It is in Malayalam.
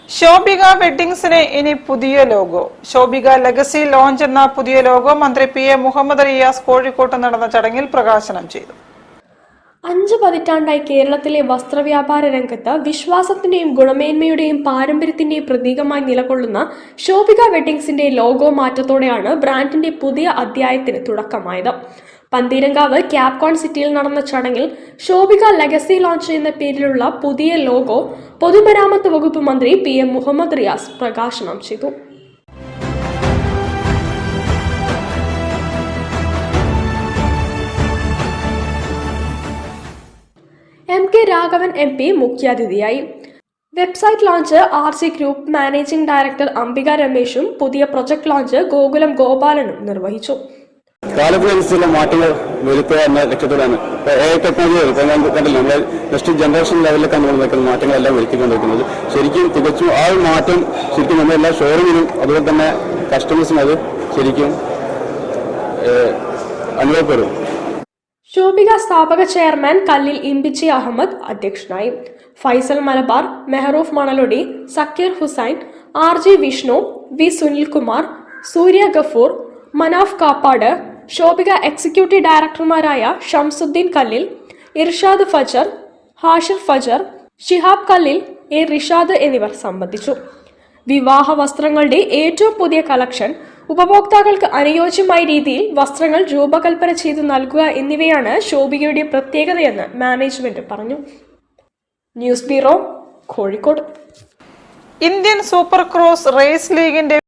ശോഭിക വെഡ്ഡിംഗ്സിന് ഇനി പുതിയ ലോഗോ. ശോഭിക ലെഗസി ലോഞ്ച് എന്ന പുതിയ ലോഗോ മന്ത്രി PM മുഹമ്മദ് റിയാസ് കോഴിക്കോട്ട് നടന്ന ചടങ്ങിൽ പ്രകാശനം ചെയ്തു. 5 പതിറ്റാണ്ടായി കേരളത്തിലെ വസ്ത്രവ്യാപാര രംഗത്ത് വിശ്വാസത്തിന്റെയും ഗുണമേന്മയുടെയും പാരമ്പര്യത്തിന്റെയും പ്രതീകമായി നിലകൊള്ളുന്ന ശോഭിക വെഡ്ഡിംഗ്സിന്റെ ലോഗോ മാറ്റത്തോടെയാണ് ബ്രാൻഡിന്റെ പുതിയ അധ്യായത്തിന് തുടക്കമായത്. പന്തീരങ്കാവ് ക്യാപ്കോൺ സിറ്റിയിൽ നടന്ന ചടങ്ങിൽ ശോഭിക ലെഗസി ലോഞ്ച് എന്ന പേരിലുള്ള പുതിയ ലോഗോ പൊതുമരാമത്ത് വകുപ്പ് മന്ത്രി PM മുഹമ്മദ് റിയാസ് പ്രകാശനം ചെയ്തു. MK രാഘവൻ MP മുഖ്യാതിഥിയായി. Website launch RC group managing director Ambika രമേശും പുതിയ പ്രൊജക്ട് ലോഞ്ച് ഗോകുലം ഗോപാലനും നിർവഹിച്ചു. കാലത്തിനനുസരിച്ചുള്ള മാറ്റങ്ങൾ വരുത്തുക എന്ന ലക്ഷ്യത്തോടെയാണ് ടെക്നോളജി കണ്ടില്ല നമ്മൾ നെക്സ്റ്റ് ജനറേഷൻ ലെവലിലേക്കാണ് നമ്മൾ നിൽക്കുന്ന മാറ്റങ്ങളെല്ലാം വരുത്തിക്കൊണ്ടിരിക്കുന്നത്. ശരിക്കും തികച്ചും ആ ഒരു മാറ്റം ശരിക്കും നമ്മളെല്ലാ ഷോറൂമിനും അതുപോലെ തന്നെ കസ്റ്റമേഴ്സിനും അത് ശരിക്കും അനുഭവപ്പെടും. ശോഭിക സ്ഥാപക ചെയർമാൻ കല്ലിൽ ഇമ്പിച്ചി അഹമ്മദ് അധ്യക്ഷനായി. ഫൈസൽ മലബാർ, മെഹറൂഫ് മണലൊടി, സക്കീർ ഹുസൈൻ, RG വിഷ്ണു, V സുനിൽകുമാർ, സൂര്യ ഗഫൂർ, മനാഫ് കാപ്പാട്, ശോഭിക എക്സിക്യൂട്ടീവ് ഡയറക്ടർമാരായ ഷംസുദ്ദീൻ കല്ലിൽ, ഇർഷാദ് ഫജർ, ഹാഷിർ ഫജർ, ഷിഹാബ് കല്ലിൽ, A റിഷാദ് എന്നിവർ സംബന്ധിച്ചു. വിവാഹ വസ്ത്രങ്ങളുടെ ഏറ്റവും പുതിയ കളക്ഷൻ, ഉപഭോക്താക്കൾക്ക് അനുയോജ്യമായ രീതിയിൽ വസ്ത്രങ്ങൾ രൂപകൽപ്പന ചെയ്തു നൽകുക എന്നിവയാണ് ശോഭികയുടെ പ്രത്യേകതയെന്ന് മാനേജ്മെന്റ് പറഞ്ഞു. News bureau, Kozhikode. Indian supercross race ലീഗിന്റെ